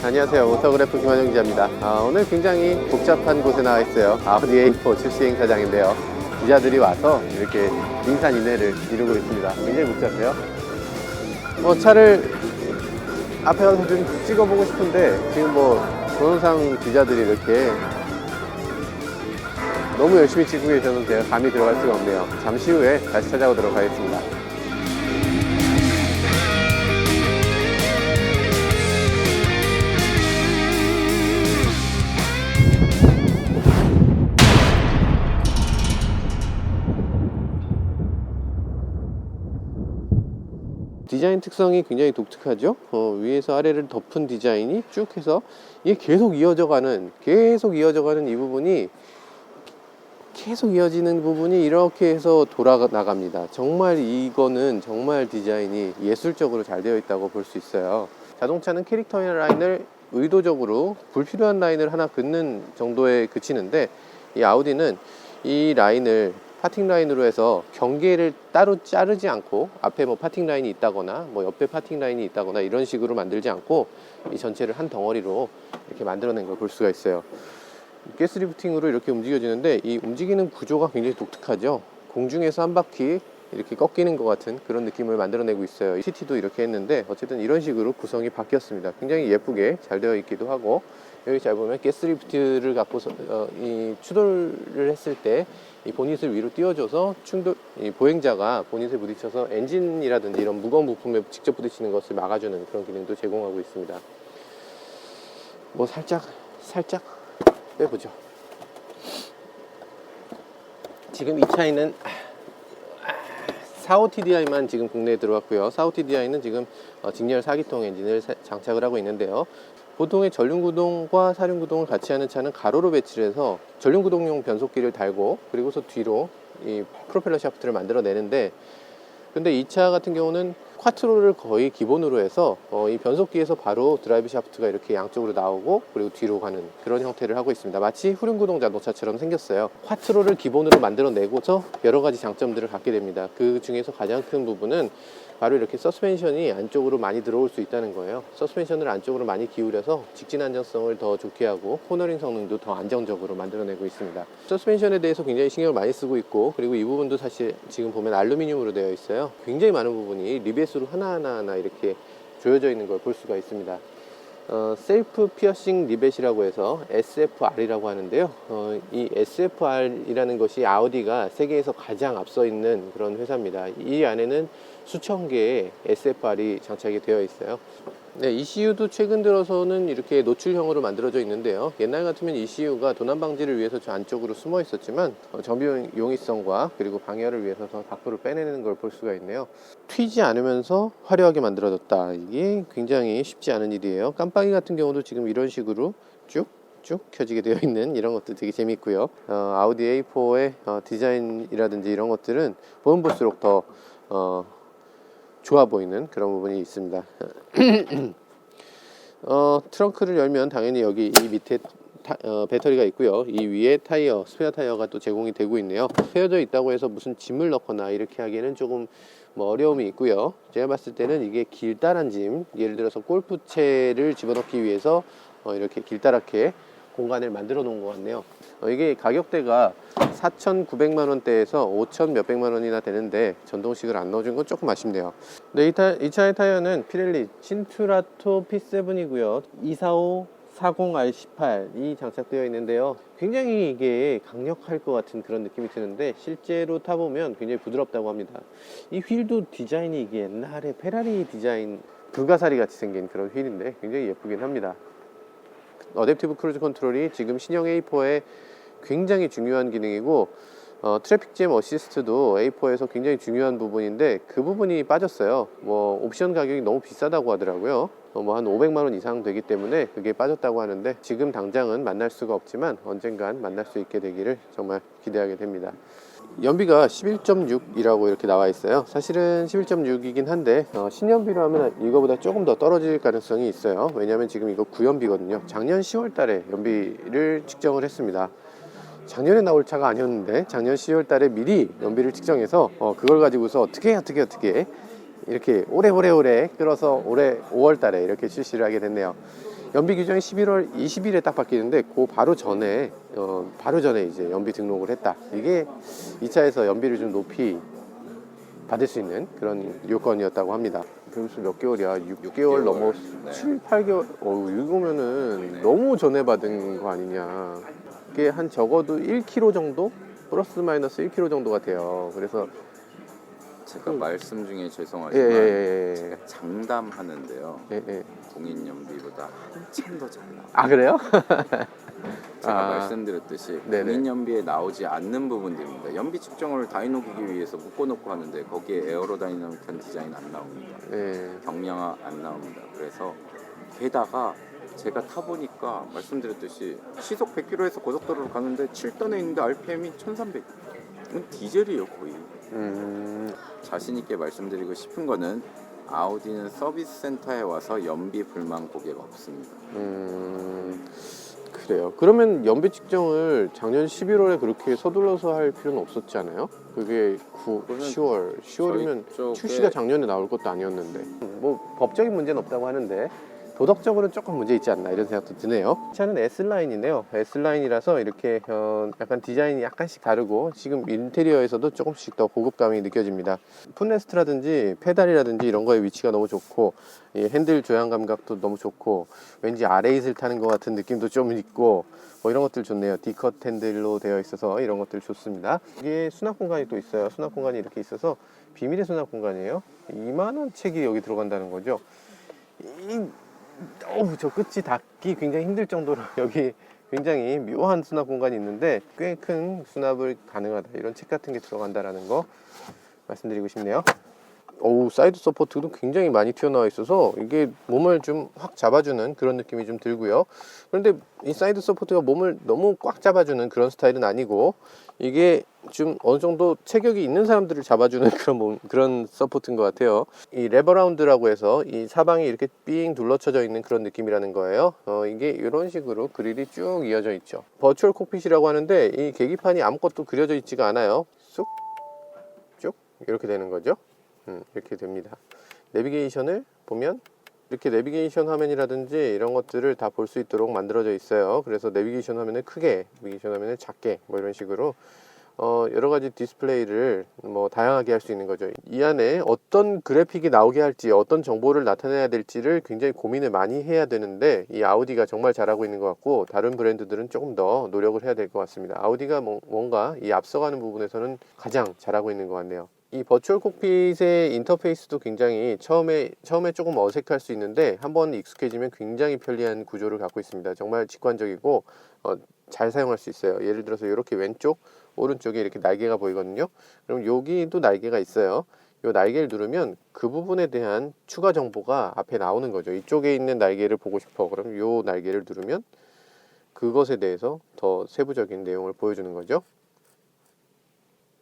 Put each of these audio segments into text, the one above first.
안녕하세요. 오토그래프 김환영 기자입니다. 오늘 굉장히 복잡한 곳에 나와 있어요. 아우디 A4 출시 행사장인데요. 기자들이 와서 이렇게 인산인해를 이루고 있습니다. 굉장히 복잡해요. 차를 앞에 가서 좀 찍어보고 싶은데 지금 동영상 기자들이 이렇게 너무 열심히 찍고 계셔서 제가 감이 들어갈 수가 없네요. 잠시 후에 다시 찾아오도록 하겠습니다. 디자인 특성이 굉장히 독특하죠. 위에서 아래를 덮은 디자인이 쭉 해서 이게 계속 이어져가는 이 부분이 계속 이어지는 부분이 이렇게 해서 돌아나갑니다. 정말 이거는 정말 디자인이 예술적으로 잘 되어 있다고 볼 수 있어요. 자동차는 캐릭터 라인을 의도적으로 불필요한 라인을 하나 긋는 정도에 그치는데, 이 아우디는 이 라인을 파팅 라인으로 해서 경계를 따로 자르지 않고, 앞에 파팅 라인이 있다거나 옆에 파팅 라인이 있다거나 이런 식으로 만들지 않고 이 전체를 한 덩어리로 이렇게 만들어낸 걸 볼 수가 있어요. 가스리프팅으로 이렇게 움직여지는데, 이 움직이는 구조가 굉장히 독특하죠. 공중에서 한 바퀴 이렇게 꺾이는 것 같은 그런 느낌을 만들어내고 있어요. CT도 이렇게 했는데 어쨌든 이런 식으로 구성이 바뀌었습니다. 굉장히 예쁘게 잘 되어 있기도 하고, 여기 잘 보면 가스리프트를 갖고서 이 추돌을 했을 때 이 보닛을 위로 띄워줘서 이 보행자가 보닛에 부딪혀서 엔진이라든지 이런 무거운 부품에 직접 부딪히는 것을 막아주는 그런 기능도 제공하고 있습니다. 살짝 빼보죠. 지금 이 차이는 45TDI만 지금 국내에 들어왔고요. 45TDI는 지금 직렬 4기통 엔진을 장착을 하고 있는데요. 보통의 전륜구동과 사륜구동을 같이 하는 차는 가로로 배치를 해서 전륜구동용 변속기를 달고 그리고서 뒤로 이 프로펠러 샤프트를 만들어내는데, 근데 이 차 같은 경우는 쿼트로를 거의 기본으로 해서 이 변속기에서 바로 드라이브 샤프트가 이렇게 양쪽으로 나오고 그리고 뒤로 가는 그런 형태를 하고 있습니다. 마치 후륜구동 자동차처럼 생겼어요. 쿼트로를 기본으로 만들어내고서 여러 가지 장점들을 갖게 됩니다. 그 중에서 가장 큰 부분은 바로 이렇게 서스펜션이 안쪽으로 많이 들어올 수 있다는 거예요. 서스펜션을 안쪽으로 많이 기울여서 직진 안정성을 더 좋게 하고 코너링 성능도 더 안정적으로 만들어내고 있습니다. 서스펜션에 대해서 굉장히 신경을 많이 쓰고 있고, 그리고 이 부분도 사실 지금 보면 알루미늄으로 되어 있어요. 굉장히 많은 부분이 리벳으로 하나하나 이렇게 조여져 있는 걸 볼 수가 있습니다. 셀프 피어싱 리벳이라고 해서 SFR이라고 하는데요. 이 SFR이라는 것이 아우디가 세계에서 가장 앞서 있는 그런 회사입니다. 이 안에는 수천 개의 SFR이 장착이 되어 있어요. 네, ECU도 최근 들어서는 이렇게 노출형으로 만들어져 있는데요. 옛날 같으면 ECU가 도난 방지를 위해서 저 안쪽으로 숨어 있었지만 정비 용이성과 그리고 방열을 위해서 더 밖으로 빼내는 걸 볼 수가 있네요. 튀지 않으면서 화려하게 만들어졌다. 이게 굉장히 쉽지 않은 일이에요. 깜빡이 같은 경우도 지금 이런 식으로 쭉 켜지게 되어 있는 이런 것도 되게 재밌고요. 아우디 A4의 디자인이라든지 이런 것들은 보면 볼수록 더 좋아 보이는 그런 부분이 있습니다. 트렁크를 열면 당연히 여기 이 밑에 배터리가 있고요. 이 위에 타이어, 스페어 타이어가 또 제공이 되고 있네요. 세워져 있다고 해서 무슨 짐을 넣거나 이렇게 하기에는 조금 어려움이 있고요. 제가 봤을 때는 이게 길다란 짐, 예를 들어서 골프채를 집어넣기 위해서 이렇게 길다랗게 공간을 만들어 놓은 것 같네요. 이게 가격대가 4,900만 원대에서 5,000 몇백만 원이나 되는데 전동식을 안 넣어준 건 조금 아쉽네요. 네, 이 차의 타이어는 피렐리 신투라토 P7이고요. 245 40R18이 장착되어 있는데요. 굉장히 이게 강력할 것 같은 그런 느낌이 드는데 실제로 타보면 굉장히 부드럽다고 합니다. 이 휠도 디자인이 이게 옛날에 페라리 디자인 불가사리 같이 생긴 그런 휠인데 굉장히 예쁘긴 합니다. 어댑티브 크루즈 컨트롤이 지금 신형 A4의 굉장히 중요한 기능이고, 트래픽 잼 어시스트도 A4에서 굉장히 중요한 부분인데 그 부분이 빠졌어요. 옵션 가격이 너무 비싸다고 하더라고요. 한 500만 원 이상 되기 때문에 그게 빠졌다고 하는데, 지금 당장은 만날 수가 없지만 언젠간 만날 수 있게 되기를 정말 기대하게 됩니다. 연비가 11.6이라고 이렇게 나와 있어요. 사실은 11.6이긴 한데 신연비로 하면 이거보다 조금 더 떨어질 가능성이 있어요. 왜냐하면 지금 이거 구연비거든요. 작년 10월 달에 연비를 측정을 했습니다. 작년에 나올 차가 아니었는데 작년 10월 달에 미리 연비를 측정해서 그걸 가지고서 어떻게 이렇게 오래 끌어서 올해 5월 달에 이렇게 출시를 하게 됐네요. 연비 규정이 11월 20일에 딱 바뀌는데 그 바로 전에 이제 연비 등록을 했다. 이게 이 차에서 연비를 좀 높이 받을 수 있는 그런 요건이었다고 합니다. 그래서 몇 개월이야? 6개월 넘어 네. 7, 8개월. 이거면은 너무 전에 받은 거 아니냐. 이게 한 적어도 1km 정도? 플러스 마이너스 1km 정도가 돼요. 그래서 제가 말씀 중에 죄송하지만 제가 장담하는데요. 공인 연비보다 한참 더 잘 나와요. 아, 그래요? 제가 말씀드렸듯이 네네. 공인 연비에 나오지 않는 부분들입니다. 연비 측정을 다이노 기기 위해서 묶어놓고 하는데 거기에 에어로다이나믹한 디자인 안 나옵니다. 경량화 안 나옵니다. 그래서 게다가 제가 타보니까 말씀드렸듯이 시속 100km에서 고속도로를 가는데 7던에 있는데 RPM이 1300. 이건 디젤이에요 거의. 자신 있게 말씀드리고 싶은 거는 아우디는 서비스 센터에 와서 연비 불만 고객 없습니다. 그래요. 그러면 연비 측정을 작년 11월에 그렇게 서둘러서 할 필요는 없었지 않아요? 그게 10월이면 쪽에 출시가 작년에 나올 것도 아니었는데. 뭐 법적인 문제는 없다고 하는데 도덕적으로는 조금 문제 있지 않나 이런 생각도 드네요. 이 차는 S라인이네요. S라인이라서 이렇게 약간 디자인이 약간씩 다르고 지금 인테리어에서도 조금씩 더 고급감이 느껴집니다. 풋레스트라든지 페달이라든지 이런 거의 위치가 너무 좋고 이 핸들 조향 감각도 너무 좋고 왠지 R8을 타는 것 같은 느낌도 좀 있고 뭐 이런 것들 좋네요. D컷 핸들로 되어 있어서 이런 것들 좋습니다. 이게 수납 공간이 또 있어요. 수납 공간이 이렇게 있어서 비밀의 수납 공간이에요. 이만한 책이 여기 들어간다는 거죠. 저 끝이 닿기 굉장히 힘들 정도로 여기 굉장히 묘한 수납 공간이 있는데 꽤 큰 수납을 가능하다. 이런 책 같은 게 들어간다라는 거 말씀드리고 싶네요. 사이드 서포트도 굉장히 많이 튀어나와 있어서 이게 몸을 좀 확 잡아주는 그런 느낌이 좀 들고요. 그런데 이 사이드 서포트가 몸을 너무 꽉 잡아주는 그런 스타일은 아니고 이게 좀 어느 정도 체격이 있는 사람들을 잡아주는 그런 서포트인 것 같아요. 이 레버라운드라고 해서 이 사방이 이렇게 삥 둘러쳐져 있는 그런 느낌이라는 거예요. 이게 이런 식으로 그릴이 쭉 이어져 있죠. 버추얼 콕핏이라고 하는데 이 계기판이 아무것도 그려져 있지가 않아요. 쑥, 쭉 이렇게 되는 거죠. 이렇게 됩니다. 내비게이션을 보면 이렇게 내비게이션 화면이라든지 이런 것들을 다 볼 수 있도록 만들어져 있어요. 그래서 내비게이션 화면을 크게, 내비게이션 화면을 작게 뭐 이런 식으로 여러 가지 디스플레이를 뭐 다양하게 할 수 있는 거죠. 이 안에 어떤 그래픽이 나오게 할지, 어떤 정보를 나타내야 될지를 굉장히 고민을 많이 해야 되는데 이 아우디가 정말 잘하고 있는 것 같고 다른 브랜드들은 조금 더 노력을 해야 될 것 같습니다. 아우디가 뭔가 이 앞서가는 부분에서는 가장 잘하고 있는 것 같네요. 이 버추얼 콕핏의 인터페이스도 굉장히 처음에 조금 어색할 수 있는데 한번 익숙해지면 굉장히 편리한 구조를 갖고 있습니다. 정말 직관적이고 잘 사용할 수 있어요. 예를 들어서 이렇게 왼쪽, 오른쪽에 이렇게 날개가 보이거든요. 그럼 여기도 날개가 있어요. 이 날개를 누르면 그 부분에 대한 추가 정보가 앞에 나오는 거죠. 이쪽에 있는 날개를 보고 싶어. 그럼 이 날개를 누르면 그것에 대해서 더 세부적인 내용을 보여주는 거죠.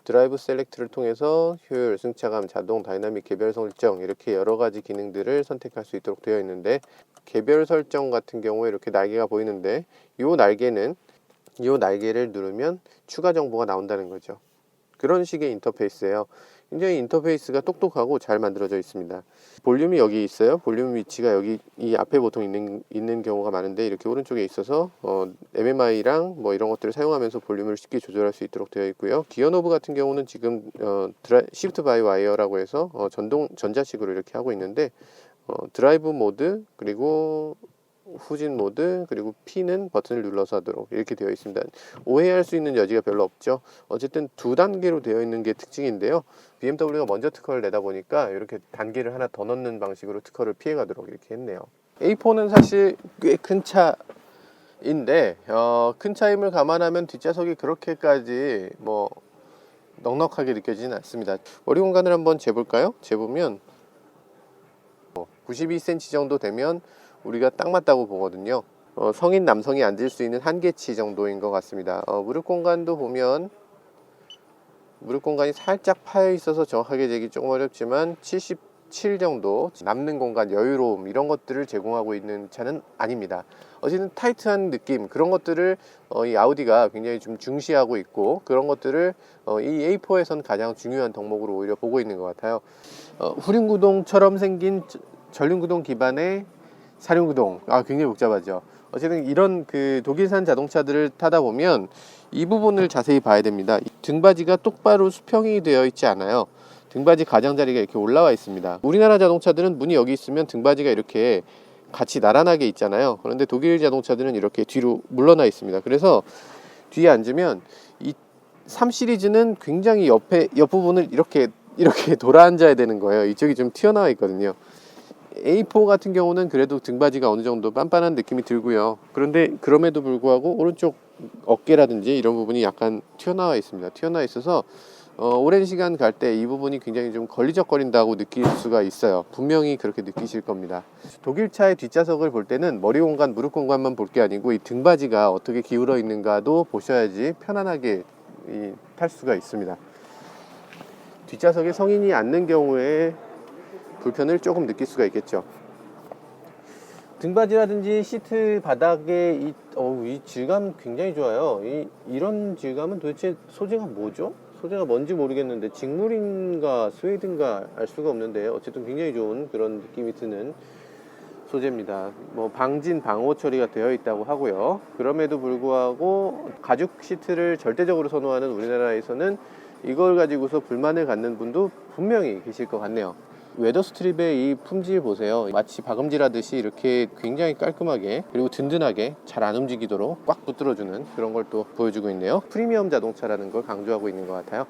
드라이브 셀렉트를 통해서 효율, 승차감, 자동, 다이나믹 개별 설정 이렇게 여러 가지 기능들을 선택할 수 있도록 되어 있는데 개별 설정 같은 경우에 이렇게 날개가 보이는데 이 날개를 누르면 추가 정보가 나온다는 거죠. 그런 식의 인터페이스예요. 굉장히 인터페이스가 똑똑하고 잘 만들어져 있습니다. 볼륨이 여기 있어요. 볼륨 위치가 여기 이 앞에 보통 있는 경우가 많은데 이렇게 오른쪽에 있어서 MMI랑 뭐 이런 것들을 사용하면서 볼륨을 쉽게 조절할 수 있도록 되어 있고요. 기어 노브 같은 경우는 지금 시프트 바이 와이어라고 해서 전자식으로 이렇게 하고 있는데 드라이브 모드 그리고 후진 모드 그리고 P는 버튼을 눌러서 하도록 이렇게 되어 있습니다. 오해할 수 있는 여지가 별로 없죠. 어쨌든 두 단계로 되어 있는 게 특징인데요. BMW가 먼저 특허를 내다 보니까 이렇게 단계를 하나 더 넣는 방식으로 특허를 피해 가도록 이렇게 했네요. A4는 사실 꽤 큰 차인데 큰 차임을 감안하면 뒷좌석이 그렇게까지 뭐 넉넉하게 느껴지진 않습니다. 머리 공간을 한번 재볼까요? 재보면 92cm 정도 되면 우리가 딱 맞다고 보거든요. 성인 남성이 앉을 수 있는 한계치 정도인 것 같습니다. 무릎 공간도 보면 무릎 공간이 살짝 파여 있어서 정확하게 재기 조금 어렵지만 77 정도 남는 공간, 여유로움 이런 것들을 제공하고 있는 차는 아닙니다. 어쨌든 타이트한 느낌 그런 것들을 이 아우디가 굉장히 좀 중시하고 있고 그런 것들을 이 A4에선 가장 중요한 덕목으로 오히려 보고 있는 것 같아요. 후륜구동처럼 생긴 전륜구동 기반의 사륜구동. 굉장히 복잡하죠. 어쨌든 이런 그 독일산 자동차들을 타다 보면 이 부분을 자세히 봐야 됩니다. 등받이가 똑바로 수평이 되어 있지 않아요. 등받이 가장자리가 이렇게 올라와 있습니다. 우리나라 자동차들은 문이 여기 있으면 등받이가 이렇게 같이 나란하게 있잖아요. 그런데 독일 자동차들은 이렇게 뒤로 물러나 있습니다. 그래서 뒤에 앉으면 이 3 시리즈는 굉장히 옆부분을 이렇게 돌아 앉아야 되는 거예요. 이쪽이 좀 튀어나와 있거든요. A4 같은 경우는 그래도 등받이가 어느 정도 빤빤한 느낌이 들고요. 그런데 그럼에도 불구하고 오른쪽 어깨라든지 이런 부분이 약간 튀어나와 있습니다. 튀어나와 있어서 오랜 시간 갈 때 이 부분이 굉장히 좀 걸리적거린다고 느낄 수가 있어요. 분명히 그렇게 느끼실 겁니다. 독일차의 뒷좌석을 볼 때는 머리 공간, 무릎 공간만 볼 게 아니고 이 등받이가 어떻게 기울어 있는가도 보셔야지 편안하게 탈 수가 있습니다. 뒷좌석에 성인이 앉는 경우에 불편을 조금 느낄 수가 있겠죠. 등받이라든지 시트 바닥의 이 질감 굉장히 좋아요. 이런 질감은 도대체 소재가 뭐죠? 소재가 뭔지 모르겠는데 직물인가 스웨이드인가 알 수가 없는데 어쨌든 굉장히 좋은 그런 느낌이 드는 소재입니다. 뭐 방진 방호 처리가 되어 있다고 하고요. 그럼에도 불구하고 가죽 시트를 절대적으로 선호하는 우리나라에서는 이걸 가지고서 불만을 갖는 분도 분명히 계실 것 같네요. 웨더 스트립의 이 품질 보세요. 마치 박음질하듯이 이렇게 굉장히 깔끔하게 그리고 든든하게 잘 안 움직이도록 꽉 붙들어주는 그런 걸 또 보여주고 있네요. 프리미엄 자동차라는 걸 강조하고 있는 것 같아요.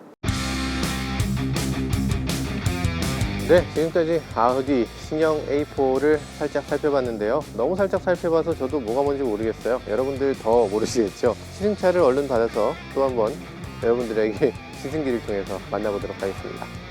네, 지금까지 아우디 신형 A4를 살짝 살펴봤는데요. 너무 살짝 살펴봐서 저도 뭐가 뭔지 모르겠어요. 여러분들 더 모르시겠죠? 시승차를 얼른 받아서 또 한번 여러분들에게 시승기를 통해서 만나보도록 하겠습니다.